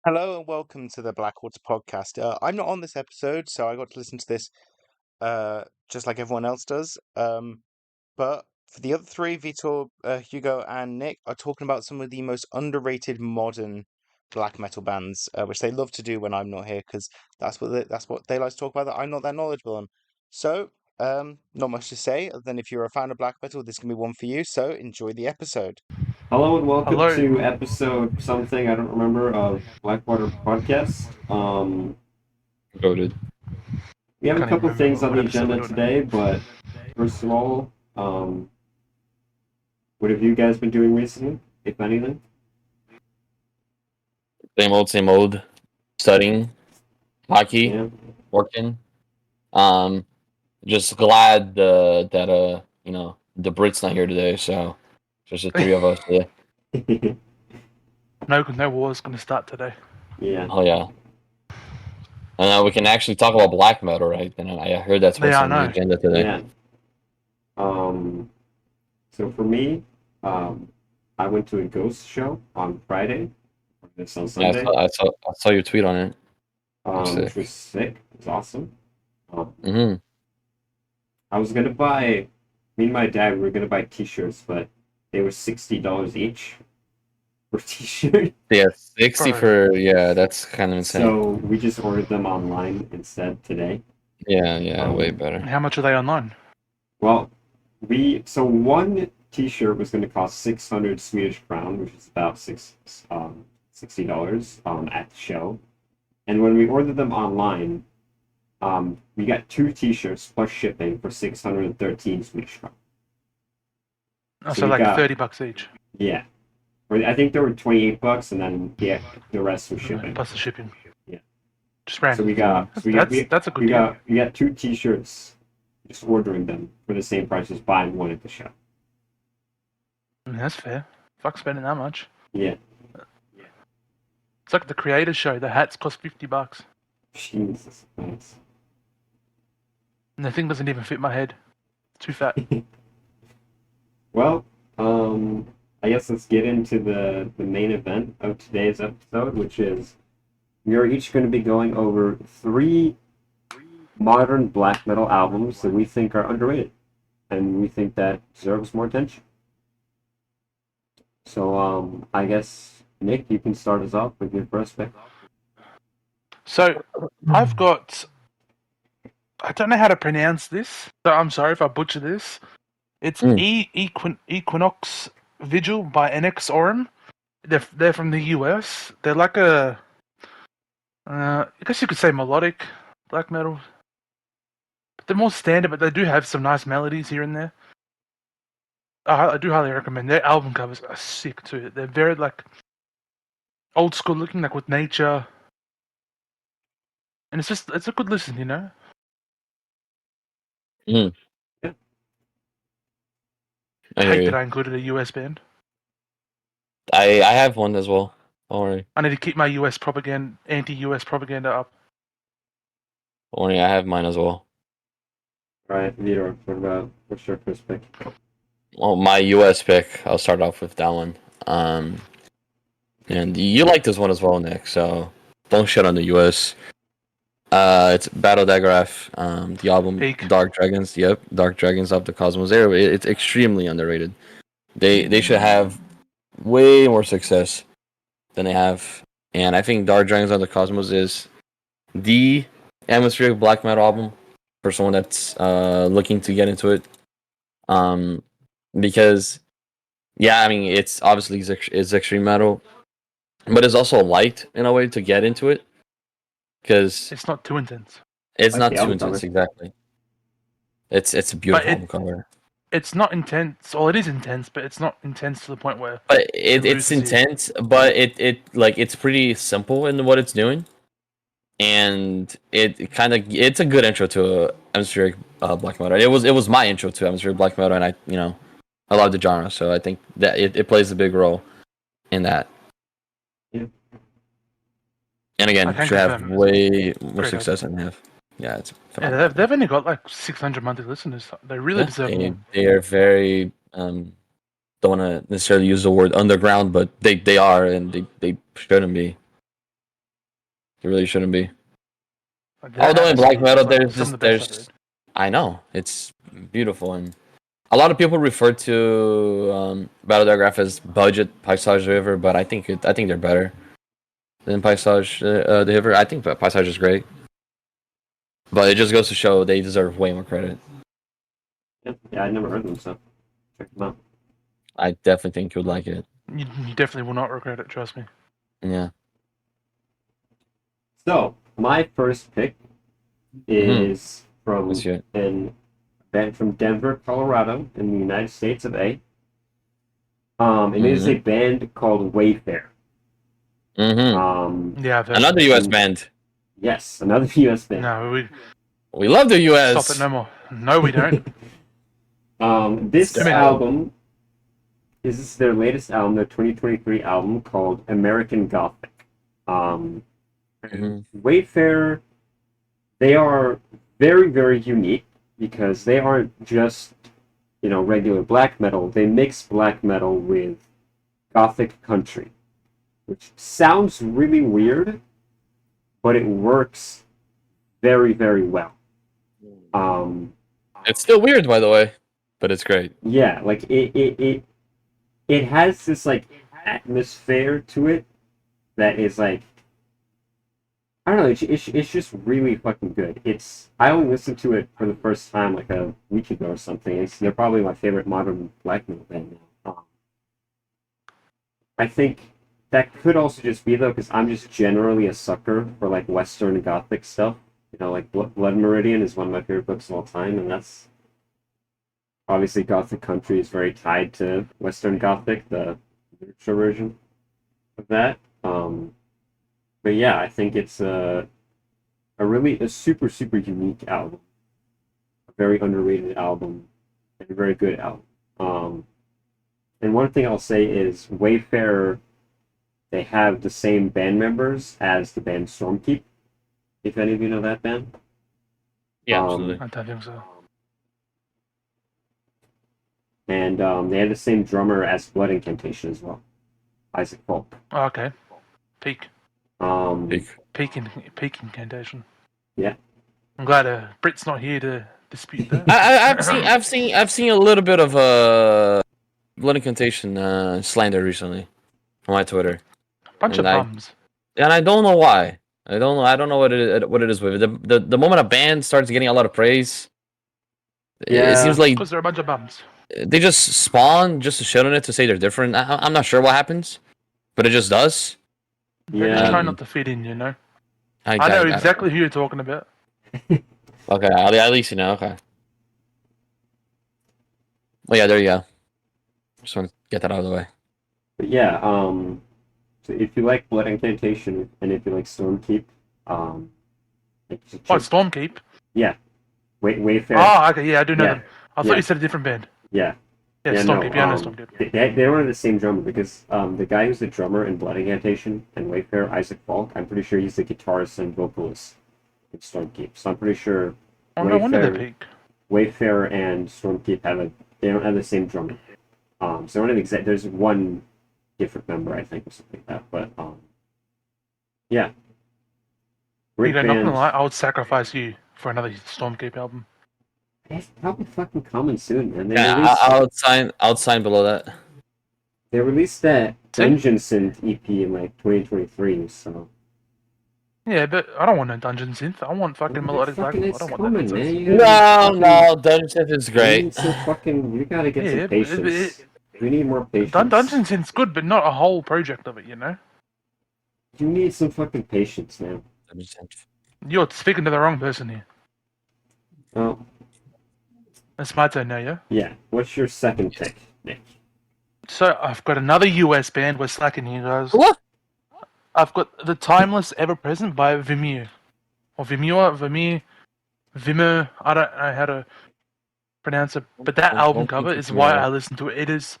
Hello and welcome to the Blackwater podcast. I'm not on this episode, so I got to listen to this just like everyone else does. But for the other three, Vitor, Hugo, and Nick are talking about some of the most underrated modern black metal bands, which they love to do when I'm not here because that's what they like to talk about that I'm not that knowledgeable on. So, not much to say other than if you're a fan of black metal, this can be one for you. So enjoy the episode. Hello and welcome Hello. to episode something I don't remember of Blackwater podcast. Voted. We have a Can't even couple remember things on what the episode we're agenda doing now. today, but first of all, what have you guys been doing recently, if anything? Same old. Studying, hockey, Yeah. working. Um, just glad that the Brit's not here today. So just the three of us. Yeah. Mm-hmm. No, war's gonna start today. Yeah. Oh yeah. And we can actually talk about black metal, right? And I heard that's what's Yeah, I on the know. agenda today. Yeah. Um, so for me, I went to a ghost show on Friday. This on Yeah, Sunday. I saw your tweet on it. Which was sick. It was awesome. Mm-hmm. I was gonna buy. Me and my dad were gonna buy T-shirts, but they were $60 each for T-shirt. Yeah, 60 Bro. for that's kind of insane. So we just ordered them online instead today. Yeah, way better. How much are they online? Well, one T-shirt was going to cost 600 Swedish crown, which is about $60 at the show. And when we ordered them online, we got two T-shirts plus shipping for 613 Swedish crown. Oh, So so we like got- $30 each. Yeah. I think they were $28, and then the rest was shipping. Plus the shipping. Yeah. Just random. So we got That's a good deal. we got two T-shirts, just ordering them for the same price as buying one at the show. I mean, that's fair. Fuck spending that much. Yeah. It's like the creator show. The hats cost $50. Jesus. Nice. And the thing doesn't even fit my head. It's too fat. Well, I guess let's get into the main event of today's episode, which is we are each going to be going over three modern black metal albums that we think are underrated and we think that deserves more attention. So, I guess, Nick, you can start us off with your first pick. So, I've got... I don't know how to pronounce this, so I'm sorry if I butcher this. It's Equinox Vigil by NX Orum. They're from the US. They're like a... I guess you could say melodic black metal. But they're more standard, but they do have some nice melodies here and there. I do highly recommend. Their album covers are sick too. They're very like old school looking, like with nature, and it's a good listen, you know. Mm. Yeah. I hate that I included a US band. I have one as well. Don't worry. I need to keep my anti-US propaganda up. Don't worry, I have mine as well. All right, Vitor, what's your first pick? Well, my US pick, I'll start off with that one. And you like this one as well, Nick, so don't shit on the US. It's Battle Dagraph, the album Peak. Dark Dragons. Yep, Dark Dragons of the Cosmos Era. It's extremely underrated. They should have way more success than they have. And I think Dark Dragons of the Cosmos is the atmospheric black metal album for someone that's looking to get into it. Because I mean it's obviously it's extreme metal, but it's also light in a way to get into it. Because It's not too intense. it's Like not the too album intense, cover. exactly. It's a beautiful album cover. It's not intense. Well, it is intense, but it's not intense to the point where. But it's loses you. intense, but it's pretty simple in what it's doing, and it's a good intro to atmospheric black metal. It was my intro to atmospheric black metal, and I love the genre, so I think that it plays a big role in that. Yeah. And again, I can should have confirm. way more Great success than they have. Yeah, it's Yeah, phenomenal. they've only got like 600 monthly listeners. They really deserve more. They are very don't want to necessarily use the word underground, but they are, and they shouldn't be. It really shouldn't be. Like, they don't Although have in to black be, metal, it's, like, there's some of just the best I've heard. I know it's beautiful, and a lot of people refer to Battle Diagraph as budget Paisage River, but I think they're better than Paisage the River. I think Paisage is great, but it just goes to show they deserve way more credit. Yeah, I never heard them, so check them out. I definitely think you would like it. You definitely will not regret it, trust me. Yeah. So my first pick is from Let's hear it. an band from Denver, Colorado, in the United States of A. And it is a band called Wayfair. Yeah, I've heard Another of U.S. band. Yes, another U.S. band. No, We love the U.S. stop it no more. No, we don't. This Too many. album is their latest album, their 2023 album called American Gothic. Wayfair, they are very, very unique because they aren't just, regular black metal. They mix black metal with Gothic country, which sounds really weird, but it works very, very well. It's still weird, by the way, but it's great. Yeah, like it has this like atmosphere to it that is like, I don't know, it's just really fucking good. I only listened to it for the first time like a week ago or something. They're probably my favorite modern black metal band now. I think that could also just be though, because I'm just generally a sucker for like Western Gothic stuff. Like Blood Meridian is one of my favorite books of all time, and that's obviously Gothic country is very tied to Western Gothic, the literature version of that. But yeah, I think it's a super, super unique album, a very underrated album, and a very good album. And one thing I'll say is Wayfarer, they have the same band members as the band Stormkeep, if any of you know that band. Yeah, absolutely. I don't think so. And they have the same drummer as Blood Incantation as well, Isaac Falk. Oh, okay. Peak incantation. Yeah. I'm glad Brit's not here to dispute that. I've seen a little bit of Blood Incantation slander recently on my Twitter. Bunch of bums. And I don't know why. I don't know what it is with it. The moment a band starts getting a lot of praise, it seems like because they're a bunch of bums. They just spawn just to shit on it to say they're different. I'm not sure what happens, but it just does. They're just trying not to fit in, you know. I know exactly who you're talking about. Okay, at least you know. Okay. Well, yeah, there you go. Just want to get that out of the way. But yeah, so if you like Blood Incantation and if you like Stormkeep, Stormkeep? Yeah. Wayfarer. Oh, okay, yeah, I do know them. I thought you said a different band. Yeah. Yeah, Stormkeep. I know Stormkeep. They were the same drummer because the guy who's the drummer in Blood Incantation and Wayfarer, Isaac Falk, I'm pretty sure he's the guitarist and vocalist in Stormkeep. So I'm pretty sure no wonder they peak. Wayfarer and Stormkeep they don't have the same drummer. So there's one different member, I think, or something like that. But yeah. Great band. Not gonna lie, I would sacrifice you for another Stormkeep album. It's probably fucking coming soon, man. I'll sign below that. They released that Dungeon Synth EP in like 2023, so. Yeah, but I don't want a Dungeon Synth. I want fucking melodic black. I don't want that. No, Dungeon Synth is great. You gotta get some patience. We need more patience. Dungeon Synth's good, but not a whole project of it, you know? You need some fucking patience, man. You're speaking to the wrong person here. Oh. It's my turn now, yeah? Yeah. What's your second pick, Nick? So, I've got another US band. We're slacking here, guys. What? I've got The Timeless Ever Present by Vimeo. Or Vimeo. I don't know how to pronounce it. But that album cover is why I listen to it. It is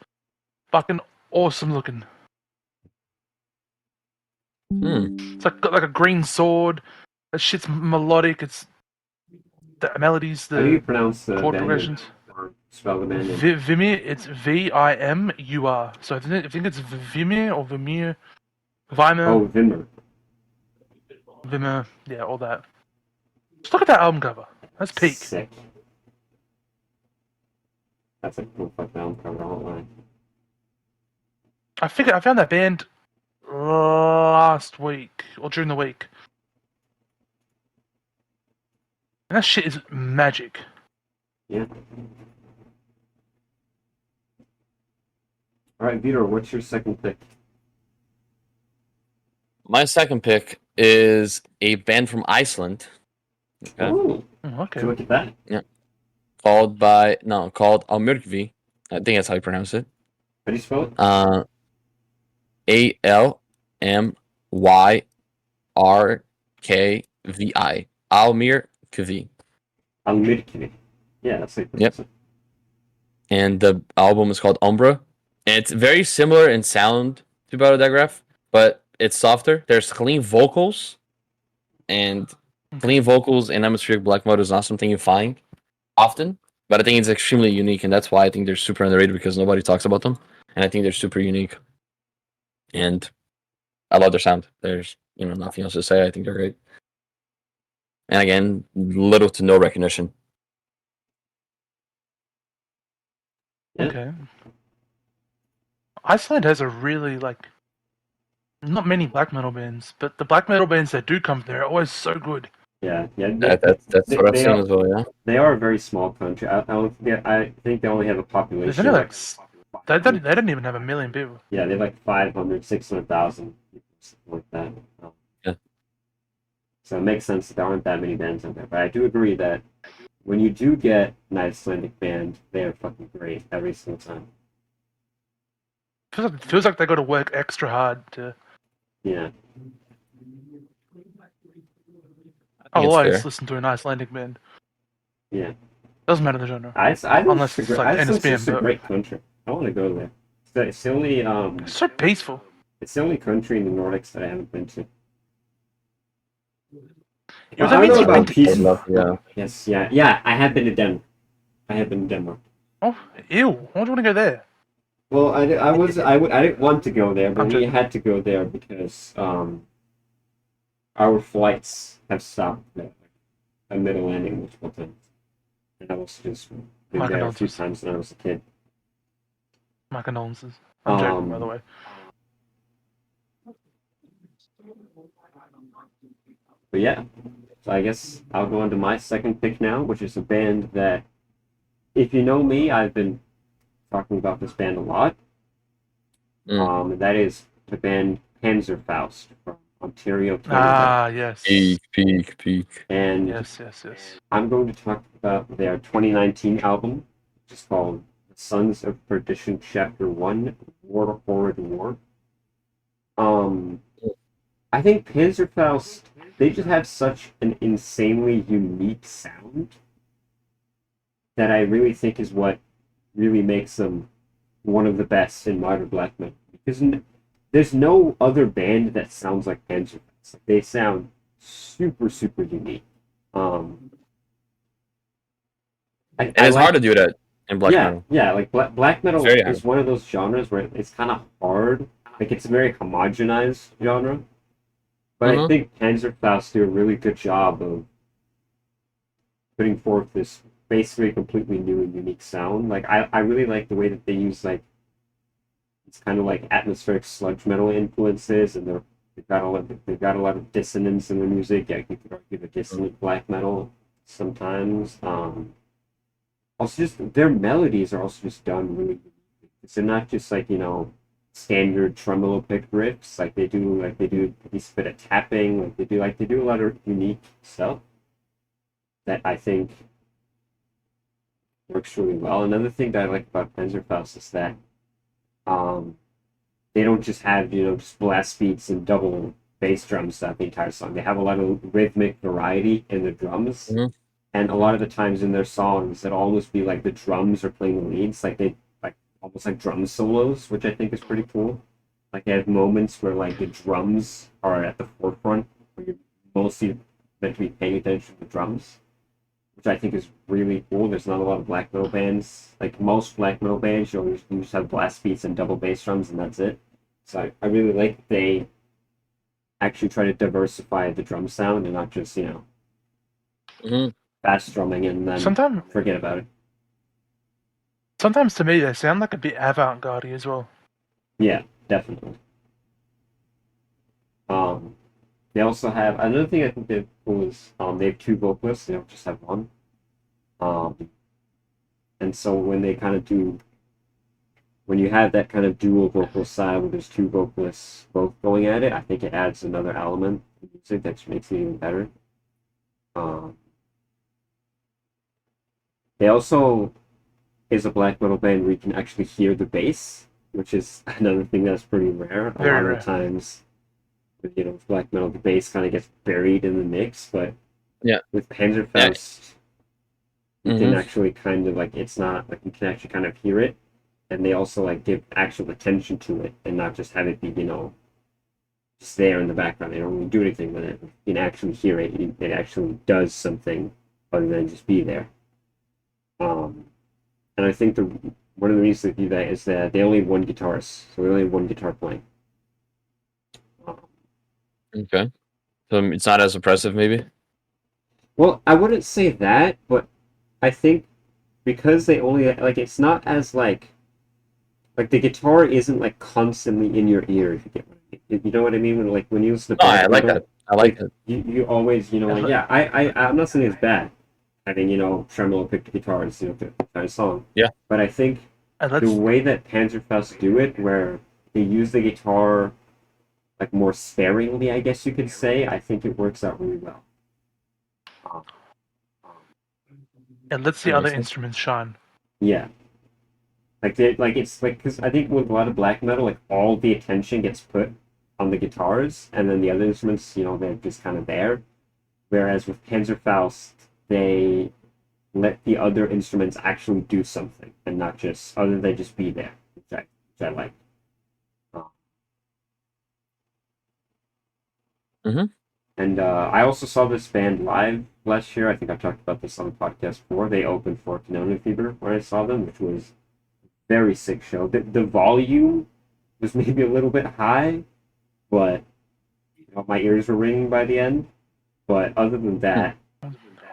fucking awesome looking. It's got like a green sword. That shit's melodic. It's the melodies, how do you pronounce the chord progressions. Or spell the band name? Vimeo. It's Vimur. So I think it's Vimeo or Vimeo. Oh, Vimur. Vimmer, yeah, all that. Just look at that album cover. That's peak. Sick. That's a cool fucking album cover, I won't lie. I found that band last week or during the week, and that shit is magic. Yeah. Alright, Vitor, what's your second pick? My second pick is a band from Iceland. Okay. Oh, Okay. look at that. Called Almyrkvi. I think that's how you pronounce it. How do you spell it? Almyrkvi. Almyrkvi. Almyrkvi. Yeah, that's like Yep. And the album is called Umbra. And it's very similar in sound to Battledigraph, but it's softer. There's clean vocals, and clean vocals in atmospheric black mode is not something you find often, but I think it's extremely unique, and that's why I think they're super underrated because nobody talks about them, and I think they're super unique. And I love their sound. There's nothing else to say. I think they're great. And again, little to no recognition. Yeah. Okay. Iceland has a really not many black metal bands, but the black metal bands that do come there are always so good. Yeah. That's what I've seen as well. Yeah. They are a very small country. I think they only have a population. There's only they don't even have 1 million people. Yeah, they have like 500, 600,000 people, something like that. Yeah. So it makes sense that there aren't that many bands out there. But I do agree that when you do get an Icelandic band, they are fucking great every single time. Feels like they got to work extra hard to. Yeah. I'll always listen to an Icelandic band. Yeah. Doesn't matter the genre. I think Unless it's like Iceland's NSBM, just a great country. I want to go there. It's the only It's so peaceful. It's the only country in the Nordics that I haven't been to. Well, I that don't means know you've been about to peaceful. Yeah. Yes, yeah. I have been to Denmark. Oh, ew! Why would you want to go there? Well, I didn't want to go there, but I'm we joking. had to go there because our flights have stopped at a middle landing multiple times, and I was just been My there a few condolences. times when I was a kid. My condolences. I'm joking, by the way. But yeah, so I guess I'll go on to my second pick now, which is a band that, if you know me, I've been talking about this band a lot. That is the band Panzerfaust from Ontario, Canada. Ah, yes. Peak. And Yes. I'm going to talk about their 2019 album, which is called Sons of Perdition Chapter 1, War Horrid War. I think Panzerfaust, they just have such an insanely unique sound that I really think is what really makes them one of the best in modern black metal. Because there's no other band that sounds like Panzerfaust. They sound super, super unique. It's hard to do that in black metal. Yeah, like black metal Very is one of those genres where it's kind of hard. Like, it's a very homogenized genre. But I think Panzerfaust do a really good job of putting forth this basically completely new and unique sound. Like, I really like the way that they use, like, it's kind of like atmospheric sludge metal influences, and they've got a lot of dissonance in the music. Yeah, you could argue the dissonant black metal sometimes. Also, just their melodies are also just done really uniquely. They're not just like, standard tremolo pick riffs. They do this bit of tapping. They do a lot of unique stuff that I think works really well. Another thing that I like about Panzerfaust is that they don't just have just blast beats and double bass drums throughout the entire song. They have a lot of rhythmic variety in the drums, and a lot of the times in their songs, it'll almost be like the drums are playing the leads, almost like drum solos, which I think is pretty cool. Like, they have moments where the drums are at the forefront, where you're mostly meant to be paying attention to the drums, which I think is really cool. There's not a lot of black metal bands. Like, most black metal bands, you just have blast beats and double bass drums, and that's it. So I really like they actually try to diversify the drum sound and not just fast drumming and then Sometimes forget about it. Sometimes to me they sound like a bit avant-garde as well. Yeah, definitely. They also have another thing I think they're cool is they have two vocalists. They don't just have one. And so when they kind of do, when you have that kind of dual vocal style where there's two vocalists both going at it, I think it adds another element to music that makes it even better. They also is a black metal band where you can actually hear the bass, which is another thing that's pretty rare. A Very lot rare. of the times, with black metal, the bass kind of gets buried in the mix, but with Panzerfaust, you can actually kind of it's not like you can actually kind of hear it, and they also give actual attention to it and not just have it be just there in the background. They don't really do anything with it. You can actually hear it. It actually does something other than just be there. And I think one of the reasons they do that is that they only have one guitarist, so they only have one guitar playing. Okay. So it's not as impressive, maybe? Well, I wouldn't say that, but I think because they only it's not as the guitar isn't constantly in your ear. If you get what I mean. You know what I mean when you listen to I like metal, that. I like that. You always I'm not saying it's bad having tremolo picked guitars to the song. Yeah. But I think the way that Panzerfaust do it, where they use the guitar more sparingly, I guess you could say, I think it works out really well. And lets the other instruments shine. Yeah. Because I think with a lot of black metal, all the attention gets put on the guitars, and then the other instruments, they're just kind of there. Whereas with Panzerfaust, they let the other instruments actually do something, and not just other than just be there, which I like. And I also saw this band live last year. I think I talked about this on the podcast before. They opened for Canonian Fever when I saw them, which was very sick show. The volume was maybe a little bit high, but my ears were ringing by the end. But other than that,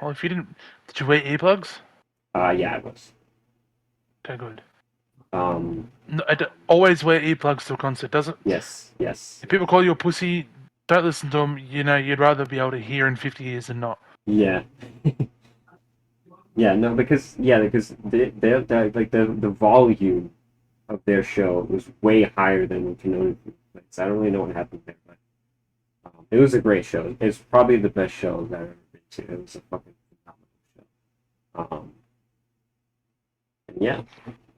well, if you did you wear earplugs? Yeah, I was. Okay, good. No, always wear earplugs to a concert, doesn't? Yes. If people call you a pussy, don't listen to them. You'd rather be able to hear in 50 years than not. Yeah. Yeah, no, because the volume of their show was way higher than what Canonian plays. I don't really know what happened there, but it was a great show. It's probably the best show that I've ever been to. It was a fucking phenomenal show. And yeah,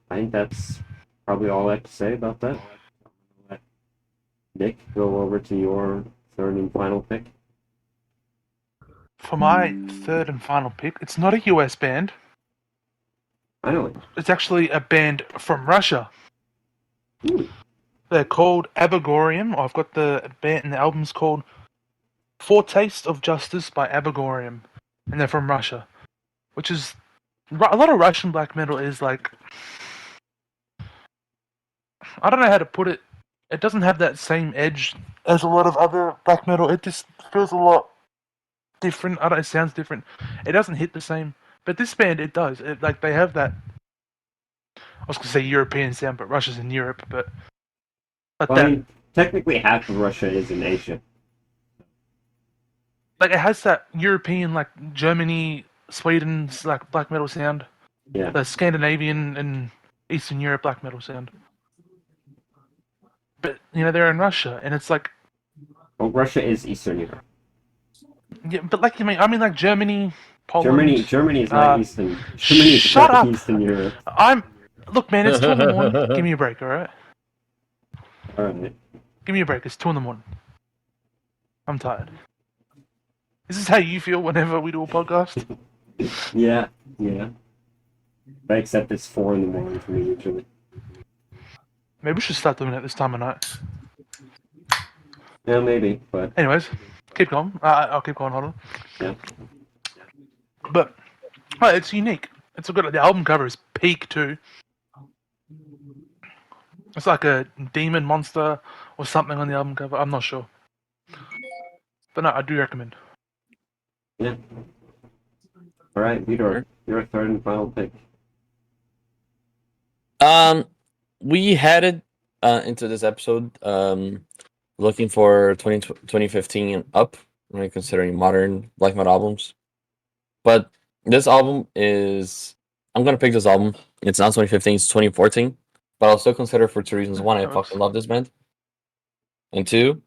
I think that's probably all I have to say about that. Let Nick go over to your third and final pick. For my third and final pick, it's not a US band. I know it. It's actually a band from Russia. Ooh. They're called Abagorium. I've got the band and the album's called Foretaste of Justice by Abagorium. And they're from Russia. Which is... A lot of Russian black metal is I don't know how to put it. It doesn't have that same edge as a lot of other black metal. It just feels a lot different. I don't know, it sounds different. It doesn't hit the same. But this band, it does. They have that... I was going to say European sound, but Russia's in Europe, but... I mean, technically half of Russia is in Asia. It has that European, Germany, Sweden's, black metal sound. Yeah. The Scandinavian and Eastern Europe black metal sound. But, they're in Russia, and it's Well, Russia is Eastern Europe. Yeah, but I mean Germany, Poland... Germany is not Eastern... Shut up! Eastern Europe. Look, man, it's 2 in the morning. Give me a break, alright? Alright. Give me a break, it's 2 in the morning. I'm tired. Is this how you feel whenever we do a podcast? Yeah. But except it's 4 in the morning for me usually. Maybe we should start doing it this time of night. Yeah, maybe, but... Anyways, keep going. I'll keep going, hold on. Yeah. But, it's unique. It's a good... The album cover is peak, too. It's like a demon monster or something on the album cover. I'm not sure. But no, I do recommend. Yeah. All right, Vitor, your third and final pick. We headed into this episode looking for 2015 and up, right, considering modern black metal albums. But this album is, I'm gonna pick this album. It's not 2015, it's 2014. But I'll still consider it for two reasons. One, I fucking love this band, and two,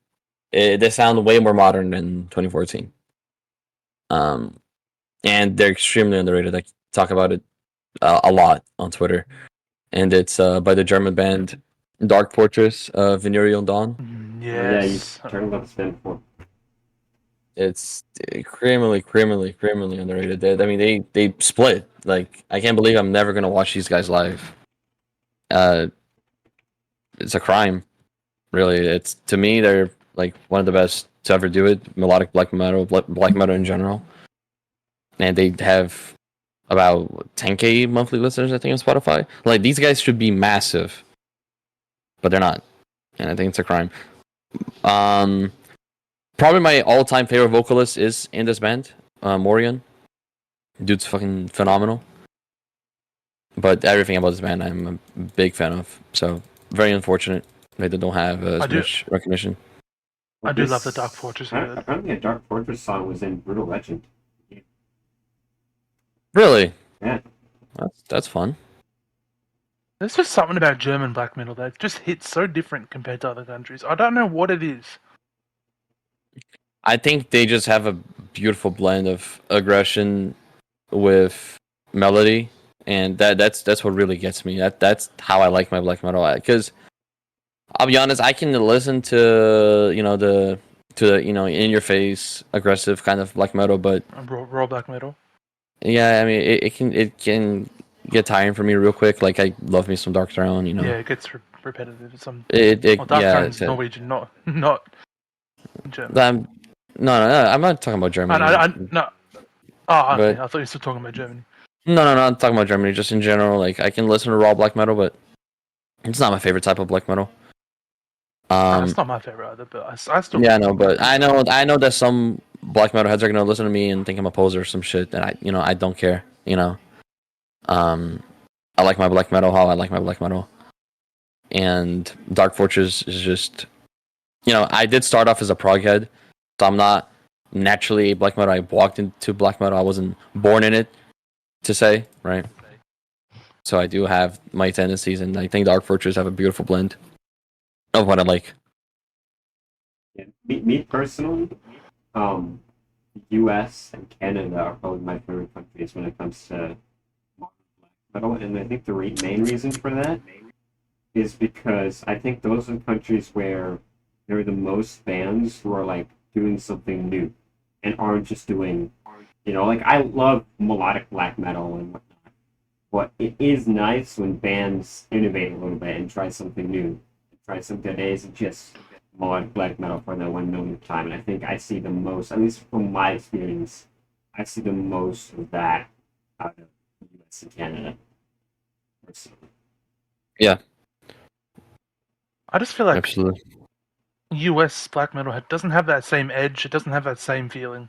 they sound way more modern than 2014. And they're extremely underrated. I talk about it a lot on Twitter, and it's by the German band Dark Fortress, Venereal Dawn. Yeah, you Yes. turned about this band before. It's criminally underrated. I mean, they split. Like, I can't believe I'm never gonna watch these guys live. It's a crime, really. It's, to me, they're like one of the best to ever do it. Melodic black metal, black metal in general, and they have about 10K monthly listeners, I think, on Spotify. Like, these guys should be massive, but they're not, and I think it's a crime. Probably my all-time favorite vocalist is in this band, Morion. Dude's fucking phenomenal. But everything about this band, I'm a big fan of. So very unfortunate that they don't have as much recognition. I do love the Dark Fortress. Apparently, a Dark Fortress song was in Brutal Legend. Really? Yeah. That's fun. There's just something about German black metal that just hits so different compared to other countries. I don't know what it is. I think they just have a beautiful blend of aggression with melody, and that's what really gets me. That's how I like my black metal. Because I'll be honest, I can listen to in your face aggressive kind of black metal, but raw black metal. Yeah, I mean it can get tiring for me real quick. Like, I love me some Dark Throne, Yeah, it gets repetitive. Dark Throne's Norwegian, not German. No, I'm not talking about Germany. No. Oh, okay. I thought you were still talking about Germany. No, I'm talking about Germany. Just in general, like, I can listen to raw black metal, but it's not my favorite type of black metal. It's not my favorite either, but I still. Yeah, no, but I know that some black metal heads are gonna listen to me and think I'm a poser or some shit, and I don't care. I like my black metal how I like my black metal, and Dark Fortress is just, I did start off as a prog head, so I'm not naturally a black metal. I walked into black metal. I wasn't born in it, to say, right? So I do have my tendencies, and I think Dark Fortress have a beautiful blend of what I like. Yeah, me personally, U.S. and Canada are probably my favorite countries when it comes to black metal, and I think the main reason for that is because I think those are countries where there are the most bands who are like doing something new and aren't just doing, like, I love melodic black metal and whatnot, but it is nice when bands innovate a little bit and try something new, try something that isn't just melodic black metal for the 1 millionth time. And I think I see the most, at least from my experience, I see the most of that out of the US and Canada. Personally. Yeah. I just feel like absolutely. US black metal doesn't have that same edge. It doesn't have that same feeling.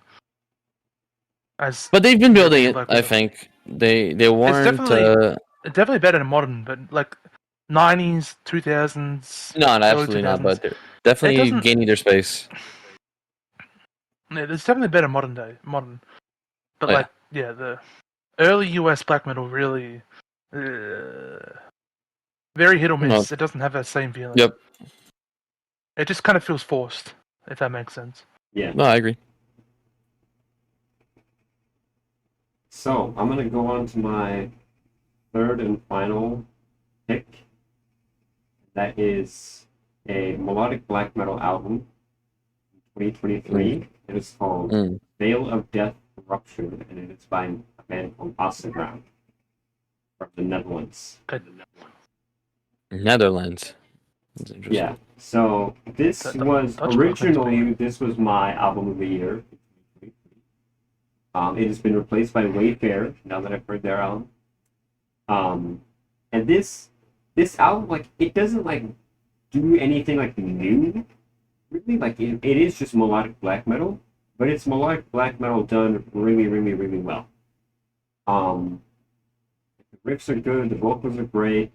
But they've been building it. I think they weren't. It's definitely better than modern, but like 90s, 2000s. No, absolutely not. But they're definitely gaining their space. Yeah, there's definitely better modern. But the early US black metal really very hit or miss. It doesn't have that same feeling. Yep. It just kind of feels forced, if that makes sense. Yeah. No, I agree. So I'm gonna go on to my third and final pick. That is a melodic black metal album in 2023. It is called Veil of Death Rupture, and it is by a band called Asseground from the Netherlands. Netherlands. That's interesting. Yeah. So this was my album of the year. It has been replaced by Wayfarer now that I've heard their album. And this album, like, it doesn't like do anything like new, really like it is just melodic black metal, but it's melodic black metal done really, really, really well. Um, the riffs are good, the vocals are great,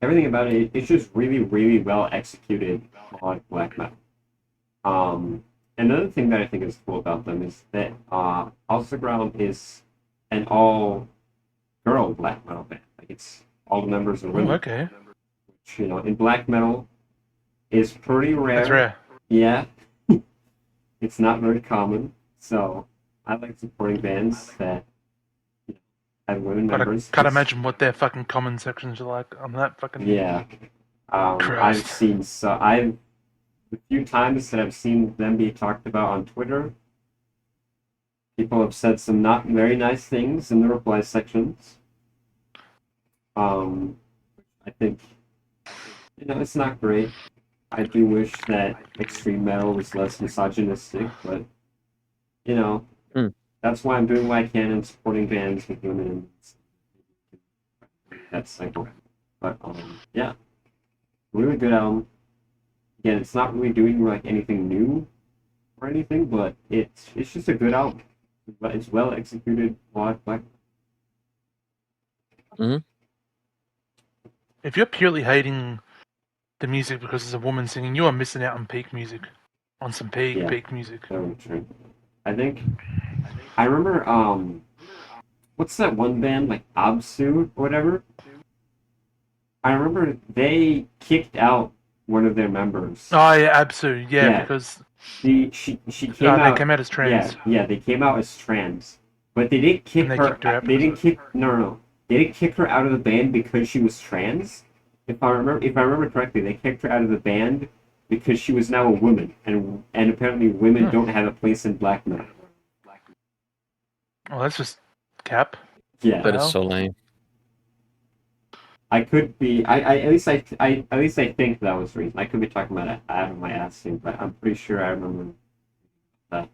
everything about it. It's just really, really well executed melodic black metal. Another thing that I think is cool about them is that Ground is an all-girl black metal band. Like it's all the members are Oh, women, okay. which in black metal is pretty That's rare. rare. Yeah, it's not very common. So I like supporting bands that have women But I members. can't imagine what their fucking comment sections are like on that fucking. Yeah, I've Christ. seen the few times that I've seen them be talked about on Twitter. People have said some not very nice things in the reply sections. I think it's not great. I do wish that extreme metal was less misogynistic, but Hmm. that's why I'm doing what I can and supporting bands with women in that cycle. But yeah, really good album. Again, it's not really doing like anything new or anything, but it's just a good album. It's well executed, black. If you're purely hating the music because it's a woman singing, you are missing out on peak music. On some peak music. Very true. I think I remember what's that one band like Absu or whatever? I remember they kicked out one of their members. Oh yeah, Absu. Yeah, because she came out. they came out as trans. Yeah, they came out as trans, but they didn't kick And they her. kicked her out They didn't because kick. No. They didn't kick her out of the band because she was trans. If I remember correctly, they kicked her out of the band because she was now a woman, and apparently women don't have a place in black metal. Oh, that's just cap. Yeah, That is so lame. I could be. At least I think that was the reason. I could be talking about it out of my ass too, but I'm pretty sure I remember that.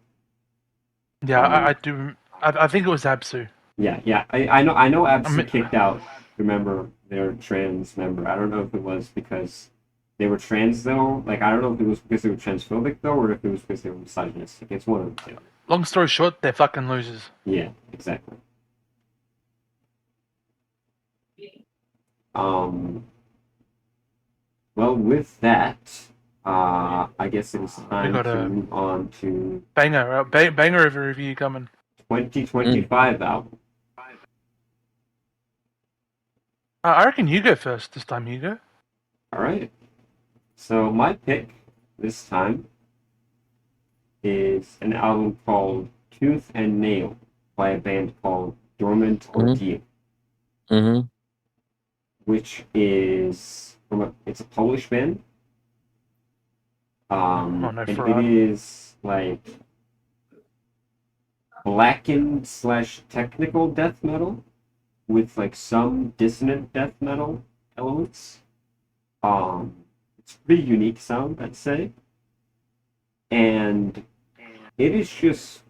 Yeah, I do. I think it was Absu. Yeah. I know. Absu kicked out. Remember their trans member. I don't know if it was because they were trans though. Like I don't know if it was because they were transphobic though, or if it was because they were misogynistic. It's one of the two. Long story short, they're fucking losers. Yeah, exactly. Well, with that, I guess it's time to move on to banger of a review coming. 2025 album. I reckon you go first this time, Hugo. All right. So my pick this time is an album called Tooth and Nail by a band called Dormant Ordeal. Which is it's a Polish band. And it is like blackened / technical death metal with like some dissonant death metal elements. It's a pretty unique sound, I'd say. And it is just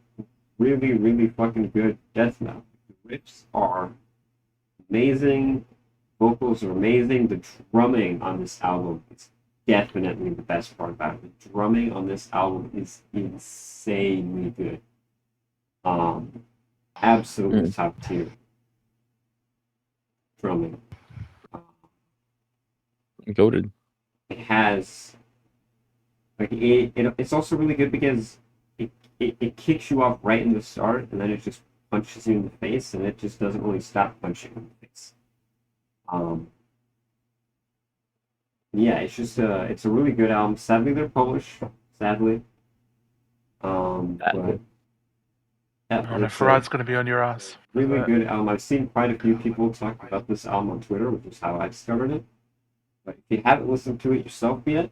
really, really fucking good death metal. The riffs are amazing. Vocals are amazing. The drumming on this album is definitely the best part about it. The drumming on this album is insanely good. Absolutely top tier drumming. Goated. It has it's also really good because it kicks you off right in the start and then it just punches you in the face and it just doesn't really stop punching you in the face. Yeah, it's just it's a really good album. Sadly, they're Polish. Sadly, but yeah, Farad's gonna be on your ass. Really good album. I've seen quite a few people talk about this album on Twitter, which is how I discovered it. But if you haven't listened to it yourself yet,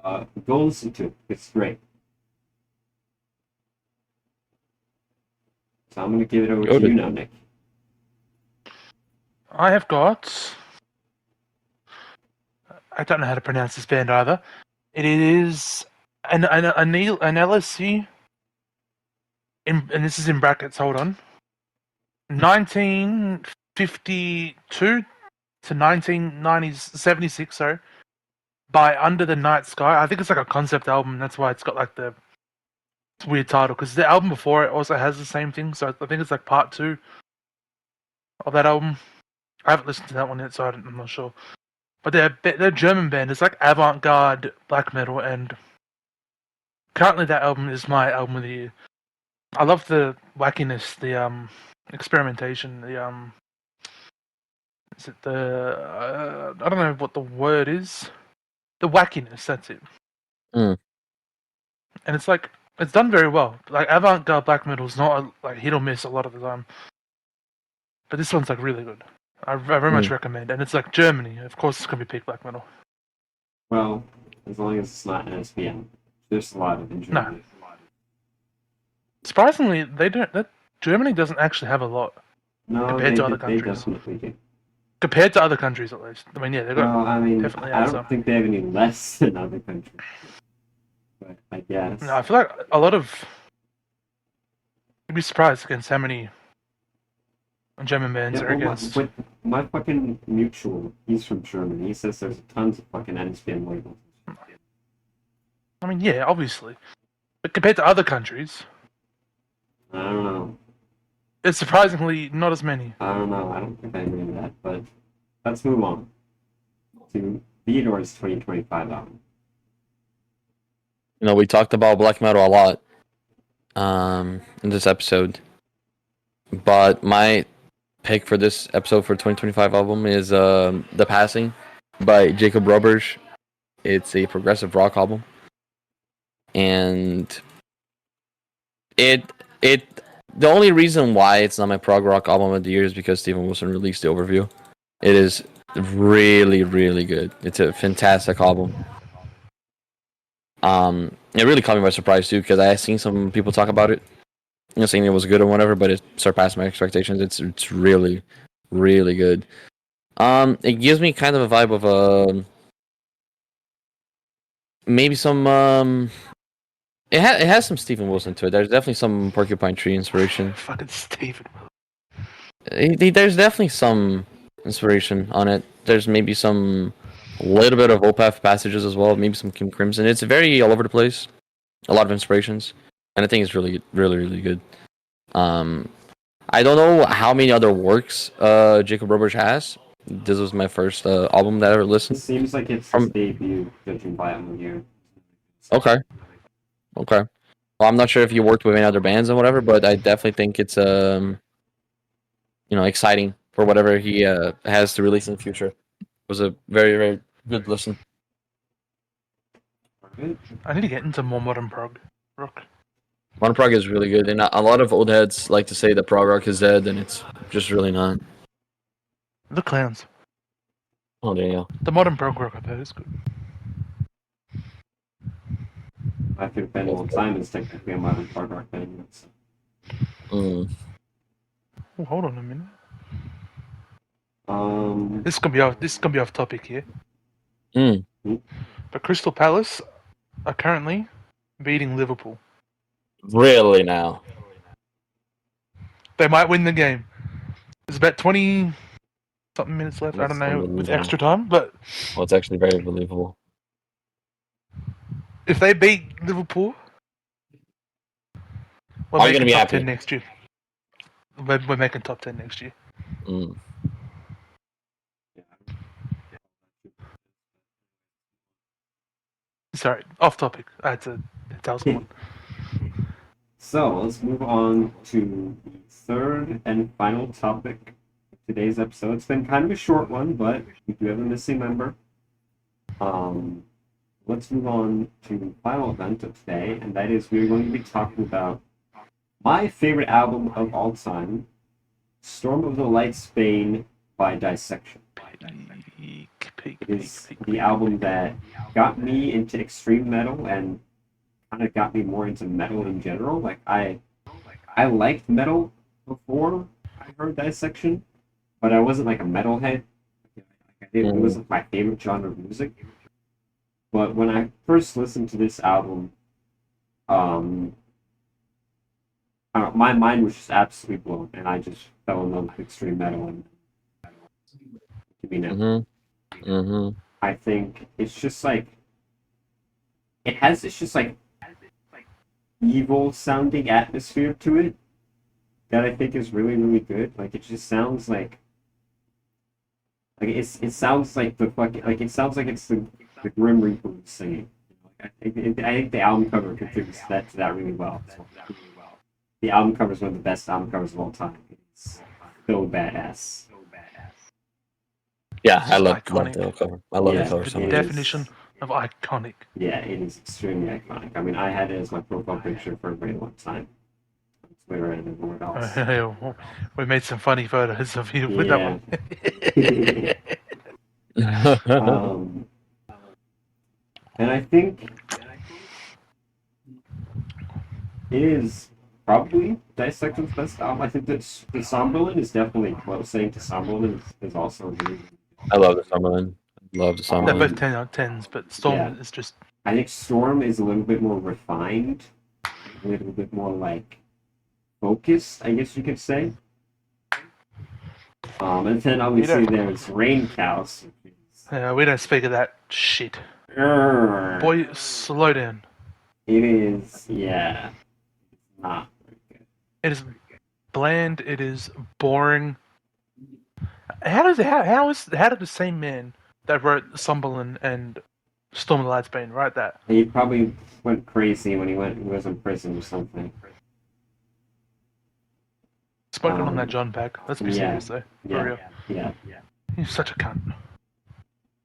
go listen to it. It's great. So I'm gonna give it over to you now, Nick. I have got. I don't know how to pronounce this band either. It is an LSC, and this is in brackets. Hold on. 1952 to 1976. Sorry, by Under the Night Sky. I think it's like a concept album. That's why it's got like the weird title. Because the album before it also has the same thing. So I think it's like part 2 of that album. I haven't listened to that one yet, so I'm not sure. But they're a German band. It's like avant-garde black metal, and currently that album is my album of the year. I love the wackiness, the experimentation, the is it the I don't know what the word is. The wackiness, that's it. Mm. And it's like it's done very well. Like avant-garde black metal is not like hit or miss a lot of the time, but this one's like really good. I very much recommend, and it's like Germany. Of course, it's gonna be peak black metal. Well, as long as it's not an SPM. There's a lot of injury. No. Surprisingly, they don't. Germany doesn't actually have a lot compared to other countries. They definitely do. Compared to other countries, at least. I mean, yeah, they got. Well, I mean, definitely I don't think they have any less than other countries. But I guess. No, I feel like a lot of. You'd be surprised against how many German bands are against. My fucking mutual, he's from Germany. He says there's tons of fucking NSPM labels. I mean, yeah, obviously, but compared to other countries, I don't know. it's surprisingly not as many. I don't know. I don't think I agree with that. But let's move on to Theodore's 2025 album. You know, we talked about black metal a lot in this episode, but my pick for this episode for 2025 album is The Passing by Jacob Roberge. It's a progressive rock album, and the only reason why it's not my prog rock album of the year is because Steven Wilson released the overview. It is really, really good. It's a fantastic album. It really caught me by surprise too, because I had seen some people talk about it, saying it was good or whatever, but it surpassed my expectations. It's really, really good. It gives me kind of a vibe of maybe some it has some Steven Wilson to it. There's definitely some Porcupine Tree inspiration. Fucking Steven. There's definitely some inspiration on it. There's maybe some little bit of Opeth passages as well. Maybe some Kim Crimson. It's very all over the place. A lot of inspirations, and I think it's really, really, really good. I don't know how many other works Jacob Roberge has. This was my first album that I ever listened. It seems like it's his debut, judging by album year. Okay. Well, I'm not sure if you worked with any other bands or whatever, but I definitely think it's exciting for whatever he has to release in the future. It was a very, very good listen. I need to get into more modern prog rock. Modern prog is really good, and a lot of old heads like to say that prog rock is dead, and it's just really not. The Clowns. Oh, there you go. The modern prog rock I've heard is good. I think Ben Time is technically a modern prog rock band. Oh, hold on a minute. This is gonna be off topic here. But Crystal Palace are currently beating Liverpool. Really now? They might win the game. There's about 20-something minutes left. I don't know with extra time, but well, it's actually very believable. If they beat Liverpool, are you going to be top happy 10 next year? We're making top 10 next year. Sorry, off topic. I had to tell someone. So let's move on to the third and final topic of today's episode. It's been kind of a short one, but we do have a missing member. Let's move on to the final event of today, and that is we're going to be talking about my favorite album of all time, Storm of the Light Spain by Dissection. It is the album that got me into extreme metal and kind of got me more into metal in general. Like I liked metal before I heard Dissection, but I wasn't like a metalhead. It wasn't my favorite genre of music. But when I first listened to this album, my mind was just absolutely blown, and I just fell in love with extreme metal. And I think it's just like it has this just like evil sounding atmosphere to it that I think is really really good. Like it just sounds like it sounds like the fucking like it sounds like it's the Grim Reaper singing. I think the album cover contributes to that really well. So, the album cover is one of the best album covers of all time. It's so badass. Yeah, It's I just love iconic. the cover. I love Yeah, the cover The so much. definition of iconic. Yeah, it is extremely iconic. I mean, I had it as my profile picture for a very long time on Twitter and everywhere else. We made some funny photos of you with Yeah. that one. And I think it is probably Dissection's best album. I think that the Somberland is definitely close. Saying to Somberland is also really. I love the Summerlin. Love the They're Summerlin. both 10 out of 10s, but Storm Yeah. is just. I think Storm is a little bit more refined, a little bit more like focused, I guess you could say. And then obviously there's Rain Cows. We don't speak of that shit. Boy, slow down. It is, yeah, not very good. It is bland. It is boring. How did the same man that wrote Sumberland and Storm of the Lights Bane write that? He probably went crazy when he was in prison or something. Spoken on that John Pack. Let's be serious though. For real. Yeah. He's such a cunt.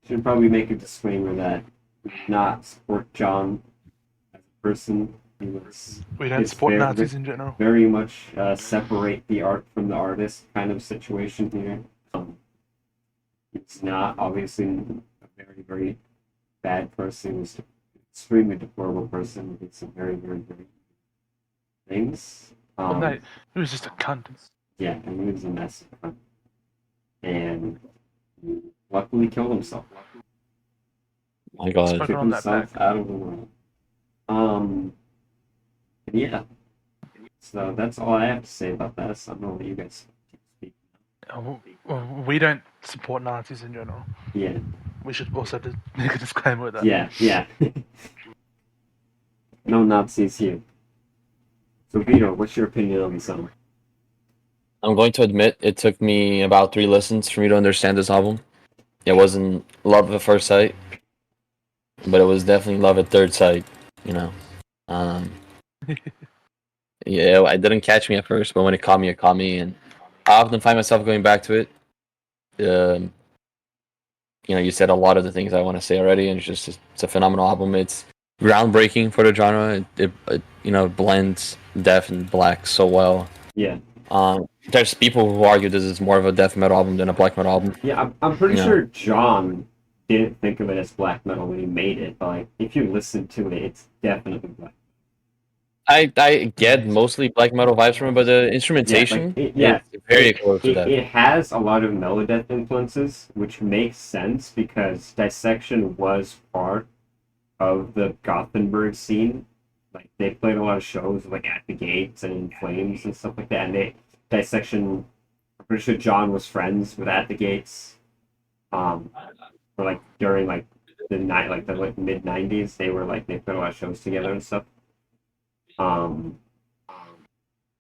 Should probably make a disclaimer that we do not support John as a person. We don't support Nazis in general. Very much separate the art from the artist kind of situation here. It's not obviously a very, very bad person. He's an extremely deplorable person. He did some very, very, very things. No, he was just a cunt. Yeah, and he was a mess. And he luckily killed himself. My God. Spoken Took on that himself back. out of the world. Yeah. So that's all I have to say about that. So I don't know what you guys speak. Well, we don't support Nazis in general. Yeah. We should also make a disclaimer with that. Yeah. No Nazis here. So Vito, what's your opinion on the song? I'm going to admit it took me about 3 listens for me to understand this album. It wasn't love at first sight, but it was definitely love at third sight, you know. Yeah, it didn't catch me at first, but when it caught me, and I often find myself going back to it. You know, you said a lot of the things I want to say already, and it's a phenomenal album. It's groundbreaking for the genre. It you know, blends death and black so well. Yeah. There's people who argue this is more of a death metal album than a black metal album. Yeah, I'm pretty sure John didn't think of it as black metal when he made it, but like if you listen to it, it's definitely black. I get mostly black metal vibes from it, but the instrumentation, it's very close to that. It has a lot of Melodeath influences, which makes sense because Dissection was part of the Gothenburg scene. Like they played a lot of shows like at the Gates and In Flames and stuff like that. And Dissection, I'm pretty sure John was friends with At the Gates. For like during like the mid '90s, they put a lot of shows together and stuff. And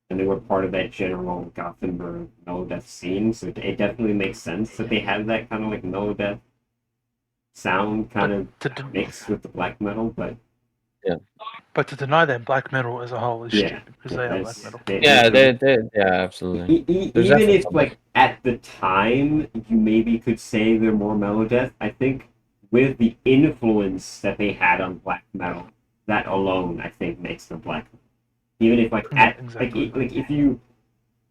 they were part of that general Gothenburg Melodeath scene, so it definitely makes sense that they had that kind of like Melodeath sound kind of mixed with the black metal, but to deny them black metal as a whole is stupid because they are black metal. Yeah, absolutely. Even if like at the time you maybe could say they're more Melodeath, I think with the influence that they had on black metal, that alone I think makes them black metal. Even if like if you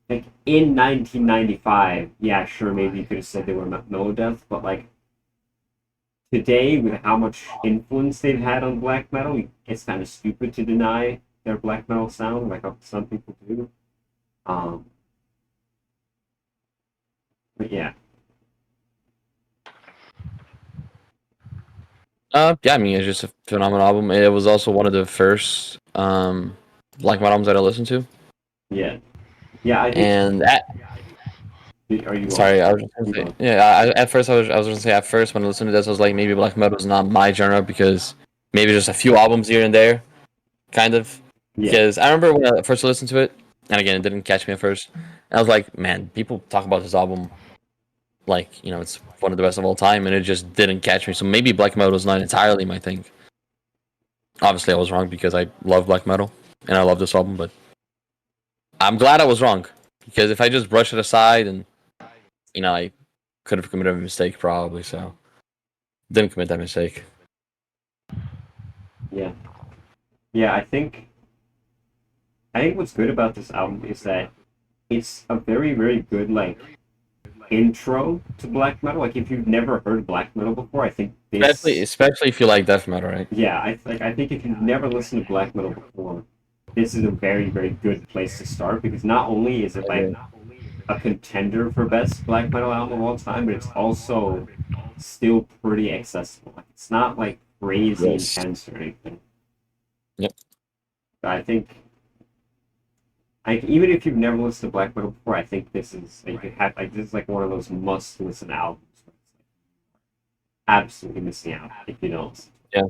like in 1995, yeah, sure, maybe you could have said they were Melodeath, but like today, with how much influence they've had on black metal, it's kind of stupid to deny their black metal sound, like some people do. But yeah. Yeah, I mean, it's just a phenomenal album. It was also one of the first black metal albums that I listened to. Yeah. Yeah, I think... And Are you Sorry, I was just You gonna say. go. Yeah, at first I was gonna say at first when I listened to this, I was like maybe black metal is not my genre because maybe just a few albums here and there, kind of. Yeah. Because I remember when I first listened to it, and again, it didn't catch me at first. And I was like, man, people talk about this album like it's one of the best of all time, and it just didn't catch me. So maybe black metal is not entirely my thing. Obviously, I was wrong because I love black metal and I love this album, but I'm glad I was wrong because if I just brush it aside and I could have committed a mistake probably. So didn't commit that mistake. Yeah. Yeah, I think what's good about this album is that it's a very, very good like intro to black metal. Like if you've never heard black metal before, I think Especially, this especially if you like death metal, right? yeah, I think if you've never listened to black metal before, this is a very, very good place to start because not only is it like Okay. a contender for best black metal album of all time, but it's also still pretty accessible. Like, it's not like crazy Yes. intense or anything. Yep. But I think even if you've never listened to black metal before, I think this is this is like one of those must listen albums. Where it's like absolutely missing out if you don't. Listen. Yeah.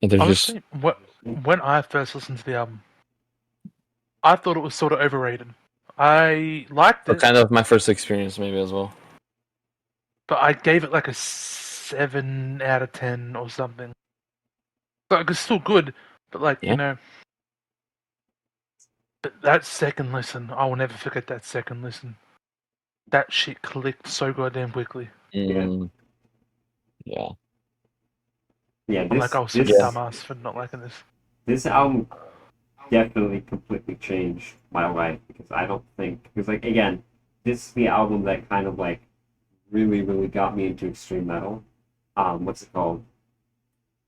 And there's just Honestly, when I first listened to the album, I thought it was sort of overrated. I liked it, kind of my first experience maybe as well. but I gave it like a 7 out of 10 or something. Like it's still good, but Yeah. But that second listen, I will never forget that second listen. That shit clicked so goddamn quickly. Mm, yeah. Yeah, I'm like, I was such a Yeah. dumbass for not liking this. this album definitely completely changed my life because I don't think because like again, this is the album that kind of like really, really got me into extreme metal. What's it called?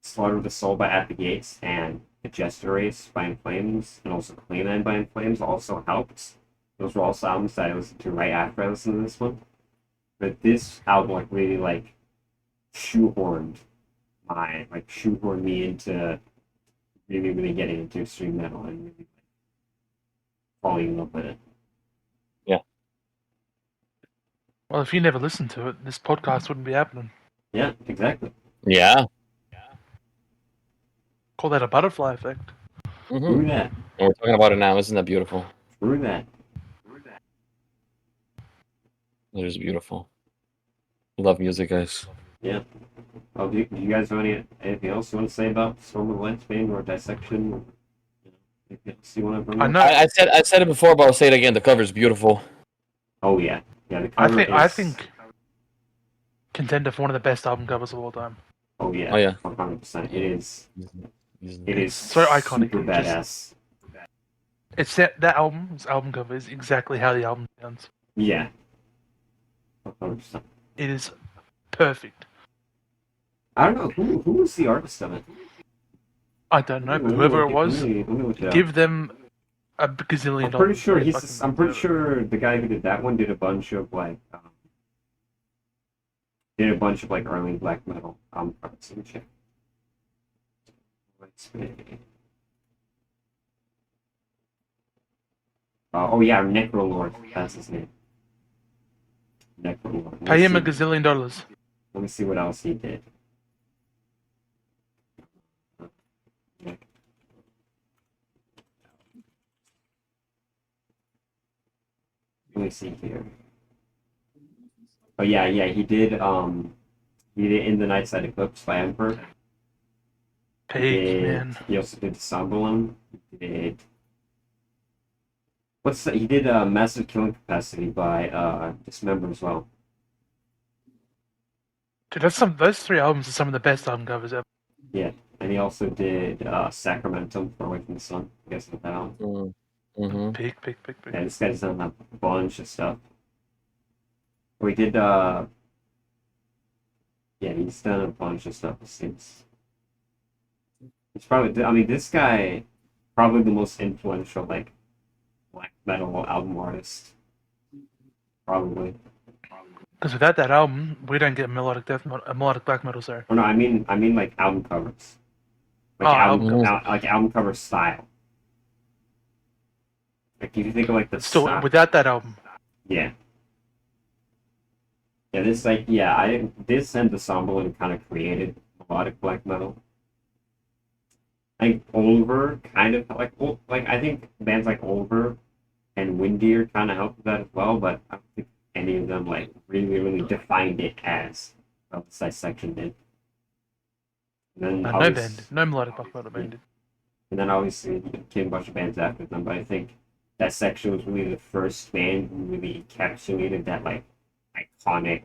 Slaughter of the Soul by At the Gates and The Jester Race by In Flames and also Clean End by In Flames also helped. Those were also albums that I listened to right after I listened to this one. But this album like really like shoehorned shoehorned me into really, really getting into extreme metal and really like, falling in love with it. Well, if you never listened to it, this podcast wouldn't be happening. Yeah, exactly. Yeah. Call that a butterfly effect. Mm-hmm. True that. And we're talking about it now. Isn't that beautiful? True that. It is beautiful. I love music, guys. Yeah. Oh, do you guys have anything else you want to say about Storm of the Lightsbane or Dissection? Or, anything else you want to bring I up? know. I said it before, but I'll say it again. The cover is beautiful. Oh yeah, yeah. The cover I is. think contender for one of the best album covers of all time. Oh yeah. Oh yeah. 100%. It is. It is so iconic. Super badass. It's that album's album cover is exactly how the album sounds. Yeah. 100%. It is perfect. I don't know who was the artist of it. I don't know, but whoever it was, Let me look it up. give them a gazillion I'm pretty dollars. sure They fucking I'm pretty deserve it. sure the guy who did that one did a bunch of like early black metal parts. Let me check. Let's see. Oh yeah, Necrolord. That's his name. Necrolord. Let me Pay him a see- gazillion dollars. Let me see what else he did. Let me see here. Oh yeah, he did In the Night Side Eclipse by Emperor. Peak, man. He also did Somberlum. He did he did Massive Killing Capacity by Dismember as well. Dude, those 3 albums are some of the best album covers ever. Yeah. And he also did Sacramentum for Away from the Sun. You guys know that album? Mm-hmm. Peak. Yeah, this guy's done a bunch of stuff. We did he's done a bunch of stuff since. It's probably I mean this guy probably the most influential like black metal album artist. Probably. Because without that album, we don't get melodic black metal, sorry. Or no, I mean like album covers. Like Oh, album album covers. like album cover style. Like if you think of like the Still, sound, without that album, yeah, yeah. This and the Ensemble kind of created melodic black metal. I think Oliver kind of like I think bands like Oliver and Windier kind of helped with that as well, but I don't think any of them like really defined it as well as Dissection did. And then no band, no melodic black metal band did. and then obviously came a bunch of bands after them, but I think Dissection was really the first band who really encapsulated that like iconic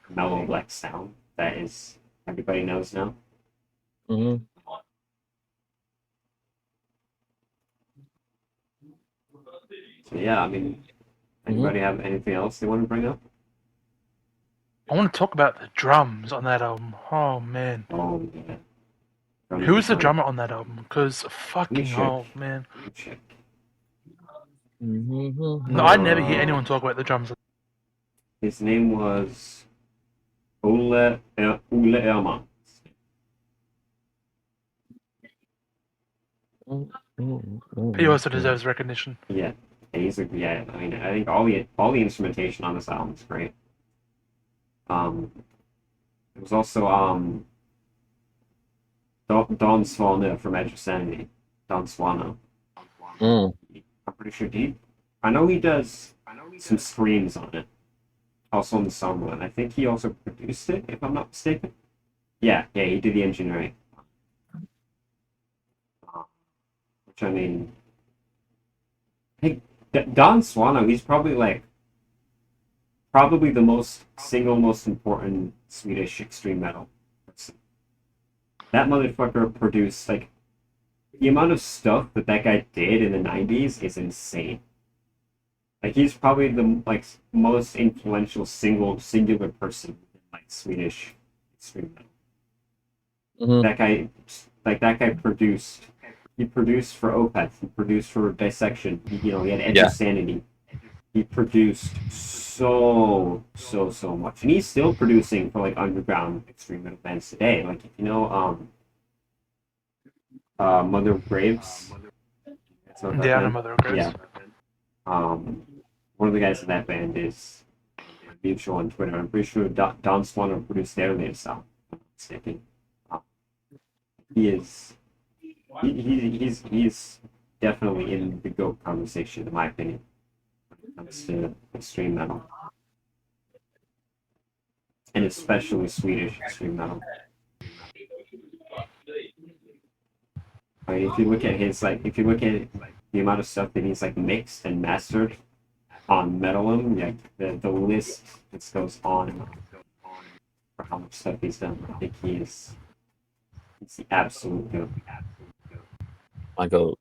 mellow black sound that is everybody knows now. Mm-hmm. So yeah, I mean, anybody have anything else they want to bring up? I want to talk about the drums on that album. Oh man, Oh yeah. who was the drummer on that album? Because fucking check. hell, man. Let me check. No, I never hear anyone talk about the drums. His name was Ole Elman. He also deserves recognition. Yeah, and he's yeah. I mean, I think all the instrumentation on this album is great. It was also Don Swana from Edge of Sanity. Don Swana. I'm pretty sure I know he does some screams on it. Also on the song one. I think he also produced it, if I'm not mistaken. Yeah, he did the engineering. Which I mean, I think Don Swana, he's probably the single most important Swedish extreme metal person. That motherfucker produced like the amount of stuff that guy did in the '90s is insane. Like he's probably the most influential singular person in like Swedish extreme metal. That guy produced. He produced for Opeth. He produced for Dissection. He had Edge of Sanity. He produced so much, and he's still producing for like underground extreme metal bands today. Like if you know Mother of Graves. Yeah, I know Mother of Graves. Yeah. One of the guys in that band is mutual on Twitter. I'm pretty sure Don Swanner produced their latest album. If I'm not mistaken. He's definitely in the GOAT conversation, in my opinion, when it comes to extreme metal, and especially Swedish extreme metal. I mean, if you look at the amount of stuff that he's like mixed and mastered on Metalum, the list just goes on and on for how much stuff he's done. I think he's the absolute GOAT. My GOAT.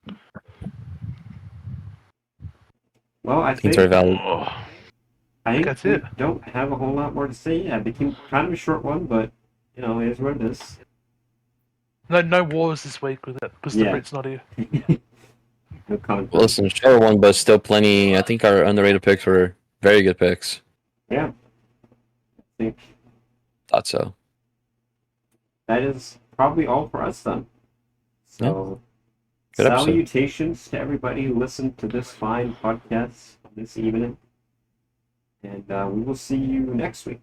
Well, I think very valid. I think that's it. Don't have a whole lot more to say. Yeah, it became kind of a short one, but it is what it is. No wars this week with it because the Brit's not here. No conflict. Well, listen, short one, but still plenty. I think our underrated picks were very good picks. Yeah, I think thought so. That is probably all for us then. So, good salutations to everybody who listened to this fine podcast this evening, and we will see you next week.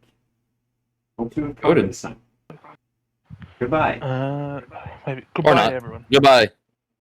Hope to have covered this time. Goodbye. Maybe goodbye, everyone. Goodbye.